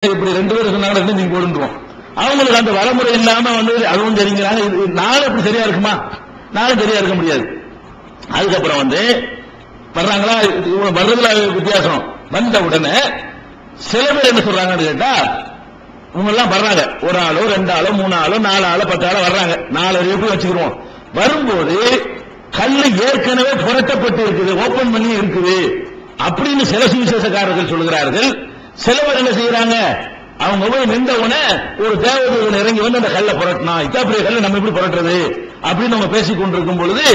இப்படி ரெண்டு பேரும் சொன்னாங்க, ரெண்டு நீங்க போடுவோம். அவங்களுக்கு அந்த வரைமுறை இல்லாம வந்து அதுவும் தெரிஞ்சுக்கிறாங்க. நாளும் இப்படி சரியா இருக்குமா? நாளும் சரியா இருக்க முடியாது. அதுக்கப்புறம் வந்து வர்றாங்களா, வர்றதுல வித்தியாசம். வந்த உடனே சில பேர் என்ன சொல்றாங்கன்னு கேட்டா, இவங்க எல்லாம் வர்றாங்க, ஒரு ஆளோ ரெண்டு ஆளோ மூணு ஆளோ நாலு ஆளோ 10 ஆளோ வர்றாங்க. 4 எப்படி வச்சுக்கிறோம். வரும்போது கல்லு ஏற்கனவே புரட்டப்பட்டு இருக்குது, ஓபன் பண்ணி இருக்குது அப்படின்னு சில சுவிசேஷக்காரர்கள் சொல்கிறார்கள். சிலவர் என்ன செய்யறாங்க, அவங்க போய் நின்ற உடனே ஒரு தேவதூதன் இறங்கி வந்து அந்த கல்லை புரட்டினா, இத்தாப்பிரிய கல்லை நம்ம எப்படி புரட்டுறது அப்படின்னு அவங்க பேசிக் கொண்டிருக்கும் பொழுது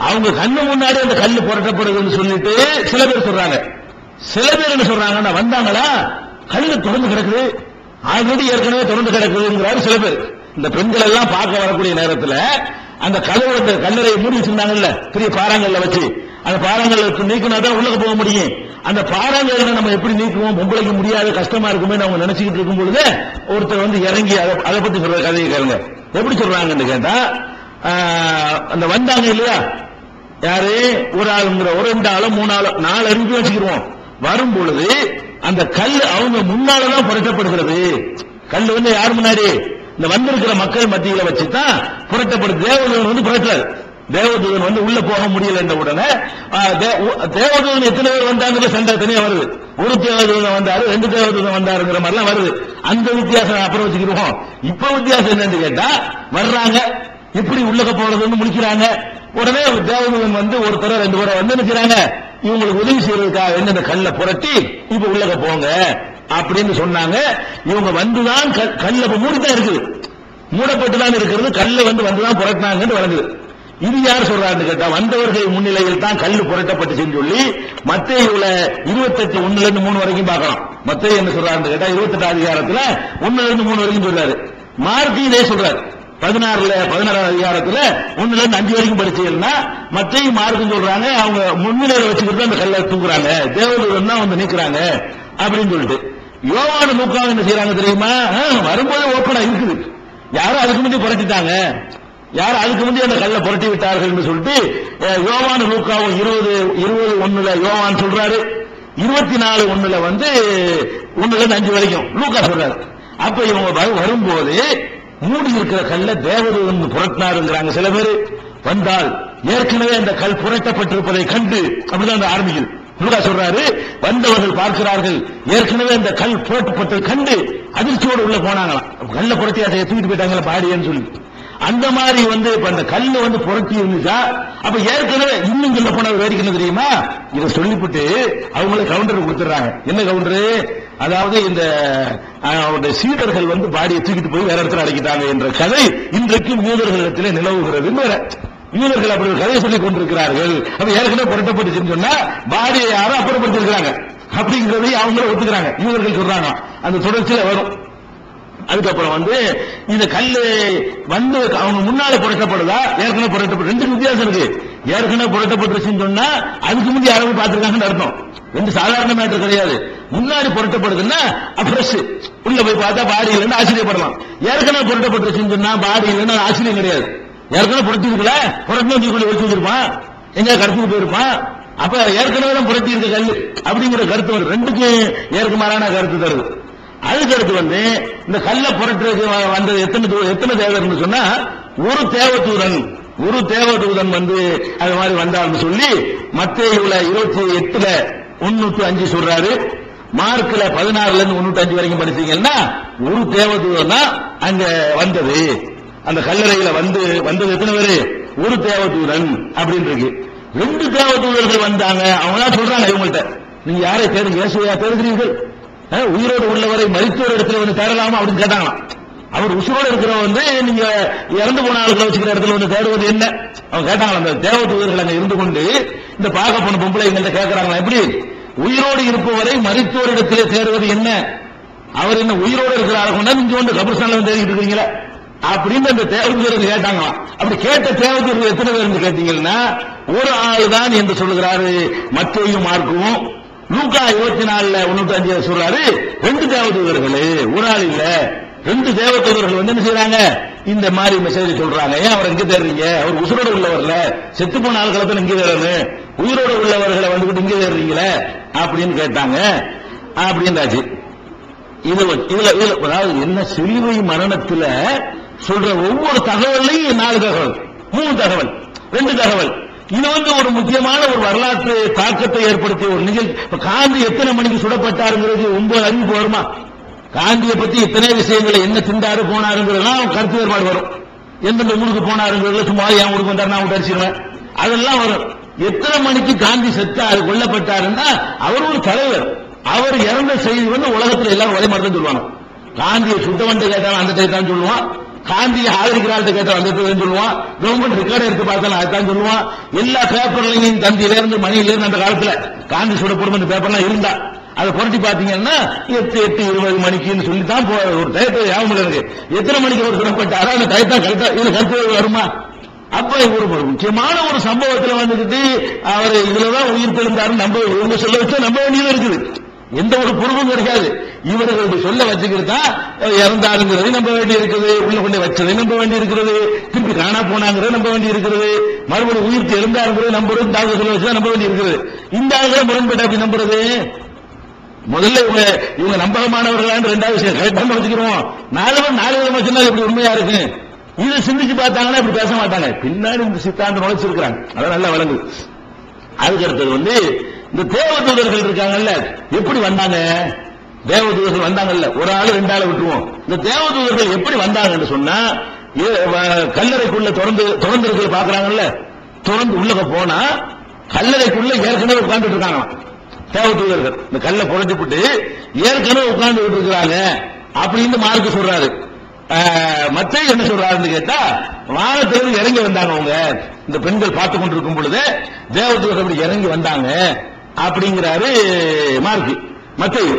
அவங்க கண்ணு முன்னாடி அந்த கல்லு புரட்டப்படுதுன்னு சொல்லிட்டு சில பேர் சொல்றாங்க. சில பேர் என்ன சொல்றாங்கன்னா, வந்தாங்களா கல்லு திறந்து கிடக்குது, ஆல்ரெடி ஏற்கனவே திறந்து கிடக்குதுங்கிறாரு சில பேர். இந்த பெண்கள் எல்லாம் பார்க்க வரக்கூடிய நேரத்தில் அந்த கதவு கல்லறையை மூடி வச்சிருந்தாங்கல்ல, பெரிய பாறாங்கல்ல வச்சு, அந்த பாறாங்கல்ல நீக்கினா தான் உள்ள போக முடியும். அந்த பாறாங்கல்ல நம்ம எப்படி நீக்குவோம், பொம்பளைக்கு முடியாது, கஷ்டமா இருக்குமே அவங்க நினைச்சுக்கிட்டு இருக்கும் பொழுது ஒருத்தர் வந்து இறங்கி அதை பத்தி சொல்ற கதையை கேளுங்க. எப்படி சொல்றாங்கன்னு கேட்டா, அந்த வந்தாங்க இல்லையா, யாரு ஒரு ஆளுங்கிற ஒரு 2 ஆளோ 3 ஆளோ 4 அறிவிப்பு வச்சுக்கிடுவோம். வரும் பொழுது அந்த கல் அவங்க முன்னாலதான் புரட்டப்படுகிறது. கல் வந்து யார் முன்னாடி, இந்த வந்திருக்கிற மக்கள் மத்தியில வச்சுதான் புரட்டப்படுது. தேவதூதன் வந்து புரட்டல், தேவதூதன் வந்து உள்ள போக முடியல என்ற உடனே தேவதூதன் எத்தனை பேர் வந்தாங்க சண்டை தனியா வருது. ஒரு தேவதூதன் வந்தாரு, 2 தேவதூதன் வந்தாருங்கிற மாதிரிலாம் வருது. அந்த வித்தியாசம் அப்புறம் வச்சுக்கிடுவோம். இப்ப வித்தியாசம் என்னன்னு கேட்டா, வர்றாங்க எப்படி உள்ளக போறதுன்னு முடிக்கிறாங்க. உடனே தேவதூதன் வந்து ஒருத்தர 2 பேரை வந்து நினைக்கிறாங்க, இவங்களுக்கு உதவி செய்யறதுக்காக என்ன கல்லை புரட்டி இப்ப உள்ளக போங்க அப்படின்னு சொன்னாங்க. இவங்க வந்துதான் கல்ல மூடிதான் இருக்குது, மூடப்பட்டுதான் இருக்கிறது, கல்ல வந்துதான் புரட்டினாங்கன்னு வழங்குது. இது யார் சொல்றாருன்னு கேட்டா, வந்தவர்கள் முன்னிலையில் தான் கல்லு புரட்டப்பட்டுச்சுன்னு சொல்லி மத்தேயுல 28:1-3 வரைக்கும் பார்க்கலாம். மத்தேயு என்ன சொல்றாருன்னு கேட்டா 28 அதிகாரத்துல 1-3 வரைக்கும் சொல்றாரு. மார்க்கு இதே சொல்றாரு. 16 அதிகாரத்துல 1-5 வரைக்கும் படிச்சீங்கன்னா மத்தேயு மார்க்கும் சொல்றாங்க, அவங்க முன்னிலையில வச்சுக்கிட்டு அந்த கல்லை தூக்குறாங்க, தேவதூதன் தான் வந்து நிக்கிறாங்க அப்படின்னு சொல்லிட்டு. யோவான் லூக்காவும் என்ன செய்யறாங்க தெரியுமா, வரும்போது ஓப்பனா இருக்குது, யாரும் அதுக்கு முந்தைய புரட்டிட்டாங்க, யாரும் அதுக்கு முந்தைய அந்த கல்லை புரட்டி விட்டார்கள் சொல்லிட்டு யோவான் லூக்காவும் 20:1 யோவான் சொல்றாரு, 24:1 வந்து 1-5 வரைக்கும் லூக்கா சொல்றாரு. அப்ப இவங்க வரும்போது மூடி இருக்கிற கல்ல தேவதூதன் புரட்டினாருங்கிறாங்க சில பேர். வந்தால் ஏற்கனவே அந்த கல் புரட்டப்பட்டிருப்பதை கண்டு அப்படிதான் ஆரம்பிக்குது. லூக்கா சொல்றாரு, வந்தவர்கள் பார்க்கிறார்கள், ஏற்கனவே அந்த கல் புரட்டப்பட்டதை கண்டு அதிர்ச்சியோடு உள்ள போனாங்களாம். கல்ல புரட்டி அதை தூக்கிட்டு போயிட்டாங்களா பாடியன்னு சொல்லி. அந்த மாதிரி வந்து இப்ப அந்த கல்லு வந்து புரட்டி இருந்துச்சா, அப்ப ஏற்கனவே இன்னும் சொல்ல போன வேடிக்கை தெரியுமா, இதை சொல்லிவிட்டு அவங்களே கவுண்டர் கொடுத்துறாங்க. என்ன கவுண்டரு, அதாவது இந்த சீடர்கள் வந்து பாடியை தூக்கிட்டு போய் வேற இடத்துல அடைக்கிட்டாங்க என்ற கதை இன்றைக்கு யூதர்களிடத்திலே நிலவுகிறது. யூதர்கள் அப்படி ஒரு கதையை சொல்லிக் கொண்டிருக்கிறார்கள். அப்ப ஏற்கனவே புரட்டப்பட்டுச்சுன்னு சொன்னா பாடியை யாரும் அப்புறப்படுத்திருக்கிறாங்க அப்படிங்கிறதை அவங்களே ஒத்துக்கிறாங்க, யூதர்கள் சொல்றாங்க. அந்த தொடர்ச்சியில வரும். அதுக்கப்புறம் வந்து இந்த கல்லு வந்து அவங்க முன்னால புரட்டப்படுதா ஏற்கனவே புரட்டப்பட்டு, 2 வித்தியாசம் இருக்கு. ஏற்கனவே புரட்டப்பட்டுருச்சுன்னு சொன்னா அதுக்கு முந்தைய யாரும் பார்த்திருக்காங்கன்னு அர்த்தம். 2 சாதாரண மேட்டர் கிடையாது. முன்னாடி புரட்டப்படுதுன்னா ஃப்ரெஷ், உள்ள போய் பார்த்தா பாடி இல்லைன்னு ஆச்சரியப்படலாம். ஏற்கனவே புரட்டப்பட்டுருச்சுன்னு சொன்னா பாடி இல்லைன்னு ஆச்சரியம் கிடையாது. ஏற்கனவே புரட்டிருக்கல, புரட்டினா தூக்கி வச்சு வச்சிருப்பான், எங்க கடத்திட்டு போயிருப்பான். அப்ப ஏற்கனவே தான் புரட்டி இருக்க கல்லு அப்படிங்கிற கருத்து வரும். 2க்கு ஏற்கமாறான கருத்து தருது. அதுக்கடுத்து வந்து இந்த கல்ல புரட்டுறதுக்கு வந்தது எத்தனை தேவர்னு சொன்னா, ஒரு தேவதூதன் வந்து அது மாதிரி வந்தார்னு சொல்லி மத்தேயுல 28:1-5 சொல்றாரு. மார்க்ல 16-1-5 வரைக்கும் படிச்சீங்கன்னா ஒரு தேவதூதன் தான் அங்க வந்தது. அந்த கல்லறையில வந்தது எத்தனை பேரு, ஒரு தேவதூதன் அப்படின்னு இருக்கு. 2 தேவதூதர்கள் வந்தாங்க. அவங்க தான் சொல்றாங்க இவங்கள்ட்ட, நீங்க யாரை தேடுங்க, இயேசுவையா தேடுகிறீர்கள், உயிரோடு உள்ளவரை மரித்தோர் இடத்துல வந்து தேடலாமா அப்படின்னு கேட்டாங்களாம். அவர் உசுரோடு இருக்கிற வந்து நீங்க இறந்து போன ஆளுகளை வச்சுக்கிற இடத்துல வந்து தேடுவது என்ன அவங்க கேட்டாங்களா. அந்த தேவதூதர்கள் அங்க இருந்து கொண்டு இந்த பார்க்க போன பொம்பளைங்கள்ட்ட கேட்கறாங்களா, எப்படி உயிரோடு இருப்பவரை மரித்தோர் இடத்திலே தேடுவது என்ன, அவர் என்ன உயிரோடு இருக்கிற ஆளை கொண்டா நீங்க வந்து கபர்ஸ்தான்ல தேடிட்டு இருக்கீங்களா அப்படின்னு அந்த தேவதூதர்கள் கேட்டாங்களாம். அப்படி கேட்ட தேவதூதர்கள் எத்தனை பேர் கேட்டீங்கன்னா, ஒரு ஆள் தான் என்று சொல்லுகிறாரு மத்தேயு மார்க்கும். லூக்கா 24:1-5 சொல்றாரு 2 தேவதூதர்கள், ஒரு ஆள் இல்ல, 2 தேவதூதர்கள் வந்து என்ன செய்யறாங்க, இந்த மாதிரி மெசேஜ் சொல்றாங்க. ஏன் அவர் எங்க தேடுறீங்க, அவர் உசுரோடு உள்ளவர்ல, செத்து போன ஆட்களை தான் இங்க தேடணும், உயிரோடு உள்ளவர்களை வந்துகிட்டு இங்க தேடுறீங்களே அப்படின்னு கேட்டாங்க. அப்படின்றாச்சு. அதாவது என்ன சிலுவை மரணத்துல சொல்ற ஒவ்வொரு தகவலையும் 4 தகவல் 3 தகவல் 2 தகவல். இது ஒரு முக்கியமான ஒரு வரலாற்று தாக்கத்தை ஏற்படுத்திய ஒரு நிகழ்ச்சி. காந்தி எத்தனை மணிக்கு சுடப்பட்டாருங்கிறது 9 அறிவிப்பு வருமா? காந்தியை பத்தி எத்தனை விஷயங்களை என்ன திண்டாரு போனாருங்கிறதெல்லாம் கருத்து வேறுபாடு வரும். எந்தெந்த ஊருக்கு போனாருங்கிறதுல சும்மா என் ஊருக்கு வந்தாரு நான் அடிச்சிருவேன் அதெல்லாம் வரும். எத்தனை மணிக்கு காந்தி செத்தாரு கொல்லப்பட்டாருன்னா அவர் ஒரு தலைவர். அவர் இறந்த செய்தி உலகத்தில் எல்லாரும் ஒரே மாதிரி தான் சொல்லுவாங்க. காந்தியை சுட்டவன் கேட்டாலும் அந்த டைம் தான் சொல்லுவான். காந்தியை ஆதரிக்கிறாள் கேட்டாலும் அந்த டைம் சொல்லுவான். கவர்மெண்ட் ரெக்கார்டு எடுத்து பார்த்தாலும் அதுதான் சொல்லுவான். எல்லா பேப்பர்லையும் தந்தியிலிருந்து மணியிலிருந்து அந்த காலத்துல காந்தி சுடப்படும் அந்த பேப்பர்லாம் இருந்தா அதை புரட்டி பாத்தீங்கன்னா 8:20 மணிக்குன்னு சொல்லித்தான் ஒரு டயத்தை ஞாபகம் இருக்கு. எத்தனை மணிக்கு அவர் சுடப்பட்டாரோ அந்த டயத்தான் கரெக்டா இதுல கருத்து வருமா? அப்ப ஒரு முக்கியமான ஒரு சம்பவத்தில் வந்துட்டு அவர் இதுலதான் உயிர் தெளிந்தாரு நம்ப இவங்க சொல்ல வச்சா நம்ப வேண்டியது இருக்குது. எந்த ஒரு பொறுப்பும் கிடையாது. இவர்கள் சொல்ல வச்சுக்கிட்டா இறந்தாருங்கிறது நம்ப வேண்டி இருக்குது. உள்ள கொண்டு வச்சதை நம்ப வேண்டி இருக்கிறது. திருப்பி காணா போனாங்கிறது நம்ப வேண்டி இருக்கிறது. மறுபடியும் உயிர் தெளிந்தாருங்கிறது நம்புறது. டாக்டர் சொல்ல வச்சுதான் நம்ப வேண்டி இருக்கிறது. இந்த ஆளுகளை முரண்பட்டு அப்படி நம்புறது. முதல்ல இவங்க நம்பகமானவர்களான்னு 2வது விஷயம் கரெக்டாக வச்சுக்கிறோம். 4 விதமா சொன்னா இப்படி உண்மையா இருக்கு. இதை சிந்திச்சு பார்த்தாங்கன்னா இப்படி பேச மாட்டாங்க. பின்னாடி இந்த சித்தாந்தம் நுழைச்சிருக்கிறாங்க. அதான் நல்லா வழங்கு. அதுக்கு அடுத்தது இந்த தேவதூதர்கள் இருக்காங்கல்ல, எப்படி வந்தாங்க? தேவதூதர்கள் வந்தாங்கல்ல, ஒரு ஆளு 2 ஆளை விட்டுருவோம். இந்த தேவதூதர்கள் எப்படி வந்தாங்கன்னு சொன்னா கல்லறைக்குள்ள திறந்து இருக்கிற பாக்குறாங்கல்ல, திறந்து உள்ளக போனா கல்லறைக்குள்ள ஏற்கனவே உட்கார்ந்துட்டு இருக்காங்க தேவதூதர்கள். இந்த கல்லை புரட்டிவிட்டு ஏற்கனவே உட்கார்ந்து இருக்கிறாங்க அப்படின்னு மார்க்கு சொல்றாரு. மத்தேயு என்ன சொல்றாருன்னு கேட்டா வானத்திலிருந்து இறங்கி வந்தாங்க அவங்க. இந்த பெண்கள் பார்த்து கொண்டிருக்கும் பொழுது தேவதூதர்கள் இறங்கி வந்தாங்க அப்படிங்கிறாரு மார்க்கு. மத்தேயு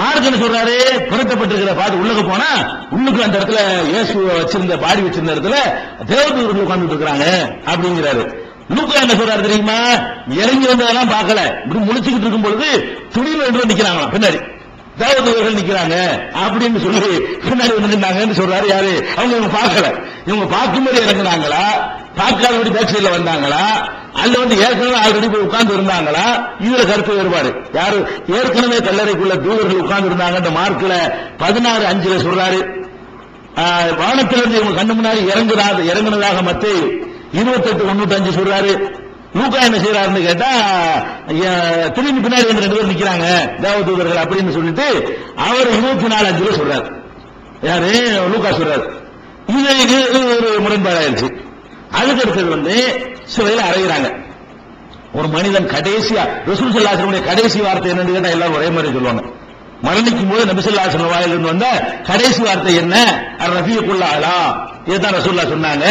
மார்க் என்ன சொல்றாரு? புரட்டப்பட்டிருக்கிற பார்த்து உள்ளுக்கு போனா உள்ளுக்கு அந்த இடத்துல இயேசு வச்சிருந்த பாடி வச்சிருந்த இடத்துல தேவதூதர்கள் உட்கார்ந்துட்டு இருக்கிறாங்க அப்படிங்கிறாரு. லூக்கா என்ன சொல்றாரு தெரியுமா? இறங்கி வந்ததெல்லாம் பார்க்கல. இப்படி முழிச்சுக்கிட்டு இருக்கும் பொழுது துணியில நிக்கிறாங்களா பின்னாடி தேவதூதர்கள் நிக்கிறாங்க அப்படின்னு சொல்லி பின்னாடி வந்துருந்தாங்கன்னு சொல்றாரு. யாரு அவங்க? இவங்க பார்க்கல. இவங்க பார்க்கும்போது இறங்குனாங்களா, பார்க்காதபடி பேக் சைட்ல வந்தாங்களா, அல்ல ஏற்கனவே ஆல்ரெடி போய் உட்கார்ந்து இருந்தாங்களா? இதுல கருத்து வேறுபாடு. யாரு ஏற்கனவே கல்லறைக்குள்ள தூதர்கள் உட்கார்ந்து இருந்தாங்க மார்க்ல 16:5 சொல்றாரு. வானத்திலிருந்து இவங்க கண்ணு முன்னாடி இறங்குனதாக மத்தேயு 28:95 சொல்றாரு. லூக்கா என்ன செய்யறாருன்னு கேட்டா திரும்பி பின்னாடி 2 பேர் நிக்கிறாங்க தேவதூதர்கள் அப்படின்னு சொல்லிட்டு அவர் 24:5 சொல்றாரு. யாரு? லூக்கா சொல்றாரு. இது ஒரு முரண்பாடாயிருச்சு. அதுக்கு அடுத்தது சிலையில அறைகிறாங்க. ஒரு மனிதன் கடைசியா ரசூல் ஸல்லல்லாஹு அலைஹி வஸல்லம் கடைசி வார்த்தை என்னன்னு கேட்டா எல்லாரும் ஒரே மாதிரி சொல்லுவாங்க. மரணிக்கும் போது நபி ஸல்லல்லாஹு அலைஹி வஸல்லம் வாயிலிருந்து வந்த கடைசி வார்த்தை என்ன? ரஃபீக்குல் அலா. இதுதான் ரசூலுல்லாஹ் சொன்னாங்க.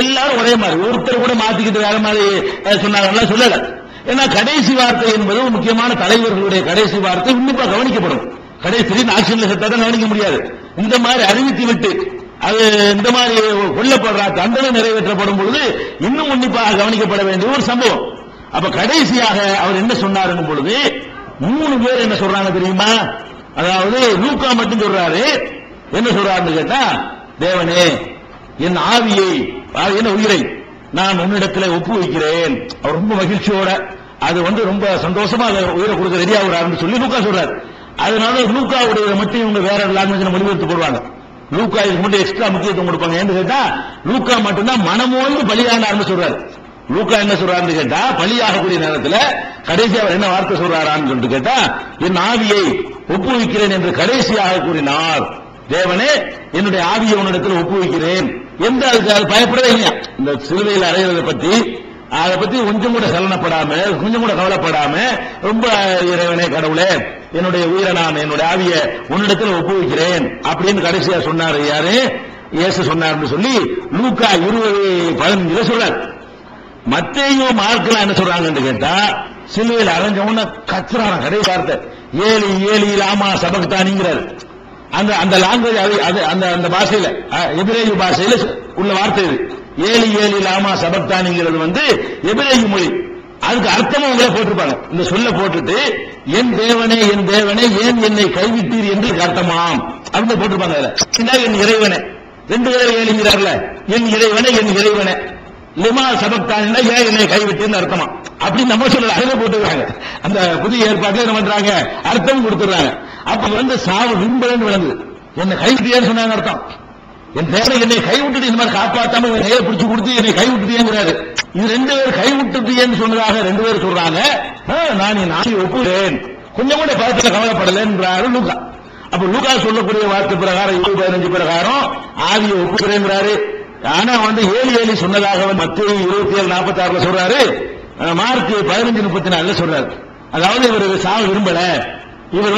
எல்லாரும் ஒரே மாதிரி, ஒருத்தர் கூட மாத்திக்கிட்டு வேற மாதிரி சொன்னாங்க சொல்லல. ஏன்னா கடைசி வார்த்தை என்பது முக்கியமான தலைவர்களுடைய கடைசி வார்த்தை உன்னிப்பா கவனிக்கப்படும். கடைசி ஆக்ஷன்ல செத்தாதான் கவனிக்க முடியாது. இந்த மாதிரி அறிவித்து விட்டு அது இந்த மாதிரி கொல்லப்படுற தண்டனை நிறைவேற்றப்படும் பொழுது இன்னும் உன்னிப்பாக கவனிக்கப்பட வேண்டிய ஒரு சம்பவம். அப்ப கடைசியாக அவர் என்ன சொன்னாருங்கும் பொழுது 3 பேர் என்ன சொல்றாங்க தெரியுமா? அதாவது லூக்கா மட்டும் சொல்றாரு. என்ன சொல்றாருன்னு கேட்டா, தேவனே என் ஆவியை என்ன உயிரை நான் உன்னிடத்தில் ஒப்பு வைக்கிறேன். அவர் ரொம்ப மகிழ்ச்சியோட அது ரொம்ப சந்தோஷமா உயிரை கொடுக்க ரெடி ஆகுறாருன்னு சொல்லி லூக்கா சொல்றாரு. அதனால லூக்காவுடைய மட்டும் இவங்க வேற லாங்குவேஜ்ல மொழிபெயர்த்து போடுவாங்க. லூக்கா இதுக்கு மட்டும் எக்ஸ்ட்ரா முக்கியத்துவம் கொடுப்பாங்க. ஏன்னு கேட்டா லூக்கா மட்டும்தான் மனமோந்து பலியானார்னு சொல்றாரு. லூக்கா என்ன சொல்றாருன்னு கேட்டா பலியாகக்கூடிய நேரத்தில் கடைசி அவர் என்ன வார்த்தை சொல்றாரான்னு சொல்லிட்டு கேட்டா, என் ஆவியை ஒப்புவிக்கிறேன் என்று கடைசியாக கூறினார். தேவனே என்னுடைய ஆவியை உன்னிடத்தில் ஒப்புவிக்கிறேன் என்று அதுக்கு பயப்படவே இல்லையா? இந்த சிலுவையில் அறைகிறத பத்தி அதை பத்தி கொஞ்சம் கூட சலனப்படாம கொஞ்சம் கூட கவலைப்படாம ரொம்ப இறைவனே கடவுளே என்னுடைய உயிரை நான் என்னுடைய ஆவியை உன்னிடத்தில் ஒப்புவிக்கிறேன் அப்படின்னு கடைசியா சொன்னாரு. யாரு? இயேசு சொன்னார்னு சொல்லி லூக்கா 20:15 சொல்றாரு. மத்தேயு மார்க்ல என்ன சொல்றாங்கன்னு கேட்டா சிலுவையில் அரைஞ்சவன கத்துறான கடைசி வார்த்தை ஏலி ஏலி லாமா சபக்தானிங்கிறாரு. அந்த லாங்குவேஜ் அந்த பாஷையில எபிரேயு பாஷையில உள்ள வார்த்தை இது. ஏலி ஏலி லாமா சபக்தானிங்கிறது எபிரேயு மொழி. அதுக்கு அர்த்தமும் உங்களை போட்டிருப்பாங்க. இந்த சொல்ல போட்டுட்டு என் தேவனே ஏன் என்னை கைவிட்டீர் என்று அர்த்தமாம் அப்படின்னு போட்டிருப்பாங்க. என் இறைவனே 2 தடவை ஏழுங்கிறார்ல, என் இறைவனே லிமா சபக்தானின்னா ஏன் என்னை கைவிட்டீர்னு அர்த்தமா அப்படின்னு நம்ம சொல்லல. அதிலே போட்டுருக்காங்க. அந்த புதிய ஏற்பாட்டில் என்ன பண்றாங்க? அர்த்தம் கொடுத்துறாங்க. அப்ப சாவு விரும்பலன்னு விளங்குது. என்ன கைவிட்டியேன்னு சொன்னாங்க அர்த்தம். என் தேவை என்னை கைவிட்டுட்டு இந்த மாதிரி காப்பாத்தாம கையை பிடிச்சு கொடுத்து என்னை கைவிட்டுட்டேங்கிறாரு. இது 2 பேர் கைவிட்டுட்டேன்னு சொன்னதாக 2 பேர் சொல்றாங்க. நான் என் ஆவியை ஒப்புகிறேன், கொஞ்சம் கூட பார்த்து கவலைப்படலன்றாரு லூக்கா. அப்ப லூக்கா சொல்லக்கூடிய வார்த்தை பிரகாரம் 15 பிரகாரம் ஆவியை ஒப்புகிறேங்கிறாரு. ஆனா 7 சொன்னதாக மத்திய 27:46 சொல்றாரு. மார்க் 15:34 சொல்றாரு. அதாவது இவர் சாவ விரும்பல, இவர்